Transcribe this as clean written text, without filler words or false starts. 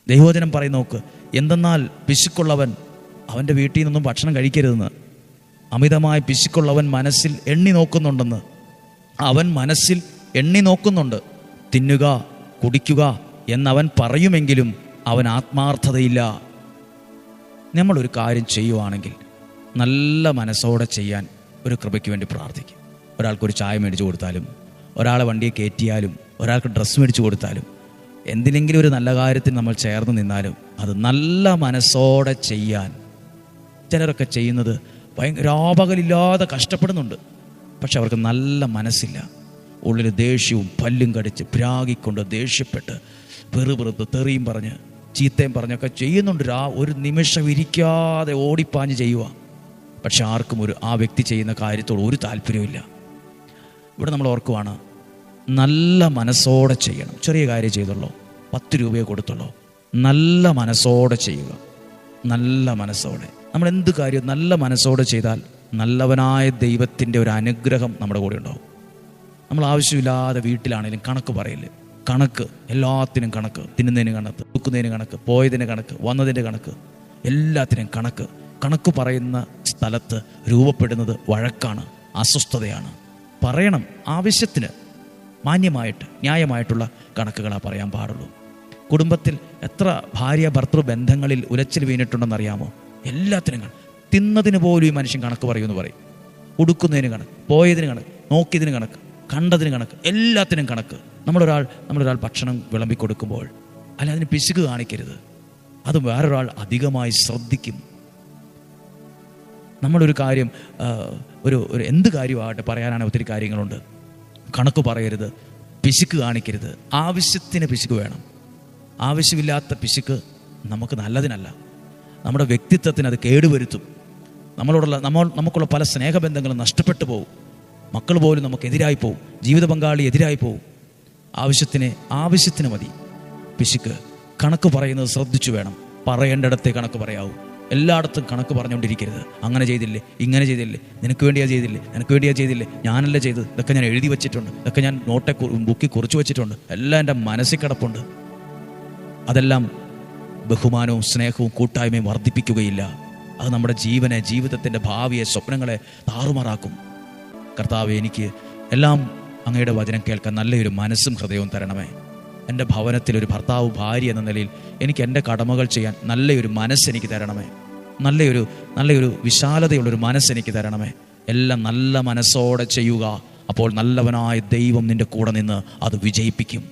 ദൈവവചനം പറയും നോക്ക്, എന്തെന്നാൽ പിശുക്കുള്ളവൻ അവൻ്റെ വീട്ടിൽ നിന്നും ഭക്ഷണം കഴിക്കരുതെന്ന്. അമിതമായ പിശുക്കുള്ളവൻ മനസ്സിൽ എണ്ണി നോക്കുന്നുണ്ടെന്ന്. അവൻ മനസ്സിൽ എണ്ണി നോക്കുന്നുണ്ട്. തിന്നുക കുടിക്കുക എന്നവൻ പറയുമെങ്കിലും അവൻ ആത്മാർത്ഥതയില്ല. നമ്മളൊരു കാര്യം ചെയ്യുവാണെങ്കിൽ നല്ല മനസ്സോടെ ചെയ്യാൻ ഒരു കൃപയ്ക്ക് വേണ്ടി പ്രാർത്ഥിക്കും. ഒരാൾക്കൊരു ചായ മേടിച്ചു കൊടുത്താലും, ഒരാളെ വണ്ടിയെ കയറ്റിയാലും, ഒരാൾക്ക് ഡ്രസ്സ് മേടിച്ചു കൊടുത്താലും, എന്തിനെങ്കിലും ഒരു നല്ല കാര്യത്തിന് നമ്മൾ ചേർന്ന് നിന്നാലും അത് നല്ല മനസ്സോടെ ചെയ്യാൻ. ചിലരൊക്കെ ചെയ്യുന്നത് രാപകലില്ലാതെ കഷ്ടപ്പെടുന്നുണ്ട്, പക്ഷെ അവർക്ക് നല്ല മനസ്സില്ല. ഉള്ളിൽ ദേഷ്യവും പല്ലും കടിച്ച് പ്രാഗിക്കൊണ്ട് ദേഷ്യപ്പെട്ട് വെറുപെറുത്ത് തെറിയും പറഞ്ഞ് ചീത്തയും പറഞ്ഞൊക്കെ ചെയ്യുന്നുണ്ട്. ഒരു നിമിഷം ഇരിക്കാതെ ഓടിപ്പാഞ്ഞ് ചെയ്യുക. പക്ഷെ ആർക്കും ആ വ്യക്തി ചെയ്യുന്ന കാര്യത്തോട് ഒരു താല്പര്യമില്ല. ഇവിടെ നമ്മൾ ഓർക്കുവാണ്, നല്ല മനസ്സോടെ ചെയ്യണം. ചെറിയ കാര്യം ചെയ്തുള്ളൂ, 10 രൂപയെ കൊടുത്തുള്ളൂ, നല്ല മനസ്സോടെ ചെയ്യുക. നല്ല മനസ്സോടെ നമ്മൾ എന്ത് കാര്യം നല്ല മനസ്സോടെ ചെയ്താൽ നല്ലവനായ ദൈവത്തിൻ്റെ ഒരു അനുഗ്രഹം നമ്മുടെ കൂടെ ഉണ്ടാവും. നമ്മൾ ആവശ്യമില്ലാതെ വീട്ടിലാണെങ്കിലും കണക്ക് പറയില്ലേ, കണക്ക്, എല്ലാത്തിനും കണക്ക്, തിന്നുന്നതിന് കണക്ക്, കൊടുക്കുന്നതിന് കണക്ക്, പോയതിന് കണക്ക്, വന്നതിൻ്റെ കണക്ക്, എല്ലാത്തിനും കണക്ക്. കണക്ക് പറയുന്ന സ്ഥലത്ത് രൂപപ്പെടുന്നത് വഴക്കാണ്, അസ്വസ്ഥതയാണ്. പറയണം, ആവശ്യത്തിന് മാന്യമായിട്ട് ന്യായമായിട്ടുള്ള കണക്കുകളാണ് പറയാൻ പാടുള്ളൂ. കുടുംബത്തിൽ എത്ര ഭാര്യ ഭർത്തൃ ബന്ധങ്ങളിൽ ഉലച്ചിൽ വീണിട്ടുണ്ടെന്നറിയാമോ? എല്ലാത്തിനും കണക്ക്. തിന്നതിന് പോലും ഈ മനുഷ്യൻ കണക്ക് പറയുമെന്ന് പറയും. ഉടുക്കുന്നതിന് കണക്ക്, പോയതിന് കണക്ക്, നോക്കിയതിന് കണക്ക്, കണ്ടതിന് കണക്ക്, എല്ലാത്തിനും കണക്ക്. നമ്മളൊരാൾ ഭക്ഷണം വിളമ്പിക്കൊടുക്കുമ്പോൾ അല്ല, അതിന് പിശുക്ക് കാണിക്കരുത്. അത് വേറൊരാൾ അധികമായി ശ്രദ്ധിക്കും. നമ്മളൊരു കാര്യം ഒരു എന്ത് കാര്യമാകട്ടെ പറയാനാണ് ഒത്തിരി കാര്യങ്ങളുണ്ട്. കണക്ക് പറയരുത്, പിശുക്ക് കാണിക്കരുത്. ആവശ്യത്തിന് പിശുക്ക് വേണം. ആവശ്യമില്ലാത്ത പിശുക്ക് നമുക്ക് നല്ലതിനല്ല, നമ്മുടെ വ്യക്തിത്വത്തിന് അത് കേടുവരുത്തും. നമുക്കുള്ള പല സ്നേഹബന്ധങ്ങളും നഷ്ടപ്പെട്ടു പോകും. മക്കൾ പോലും നമുക്കെതിരായി പോകും, ജീവിത പങ്കാളി എതിരായി പോകും. ആവശ്യത്തിന് മതി പിശുക്ക്. കണക്ക് പറയുന്നത് ശ്രദ്ധിച്ചു വേണം. പറയേണ്ടിടത്തേ കണക്ക് പറയാവൂ. എല്ലായിടത്തും കണക്ക് പറഞ്ഞുകൊണ്ടിരിക്കരുത്. അങ്ങനെ ചെയ്തില്ലേ, ഇങ്ങനെ ചെയ്തില്ലേ, നിനക്ക് വേണ്ടിയാ ചെയ്തില്ലേ, നിനക്ക് വേണ്ടിയാ ചെയ്തില്ലേ, ഞാനല്ലേ ചെയ്തത്, ഇതൊക്കെ ഞാൻ എഴുതി വെച്ചിട്ടുണ്ട്, ഇതൊക്കെ ഞാൻ ബുക്കിൽ കുറിച്ച് വെച്ചിട്ടുണ്ട്, എല്ലാം എൻ്റെ മനസ്സിൽ കിടപ്പുണ്ട്. അതെല്ലാം ബഹുമാനവും സ്നേഹവും കൂട്ടായ്മയും വർദ്ധിപ്പിക്കുകയില്ല. അത് നമ്മുടെ ജീവിതത്തിൻ്റെ ഭാവിയെ, സ്വപ്നങ്ങളെ താറുമാറാക്കും. കർത്താവേ, എനിക്ക് എല്ലാം അങ്ങയുടെ വചനം കേൾക്കാൻ നല്ലൊരു മനസ്സും ഹൃദയവും തരണമേ. എൻ്റെ ഭവനത്തിൽ ഒരു ഭർത്താവ്, ഭാര്യ എന്ന നിലയിൽ എനിക്ക് എൻ്റെ കടമകൾ ചെയ്യാൻ നല്ലൊരു മനസ്സെനിക്ക് തരണമേ. നല്ലൊരു വിശാലതയുള്ളൊരു മനസ്സെനിക്ക് തരണമേ. എല്ലാം നല്ല മനസ്സോടെ ചെയ്യുക. അപ്പോൾ നല്ലവനായ ദൈവം നിൻ്റെ കൂടെ നിന്ന് അത് വിജയിപ്പിക്കും.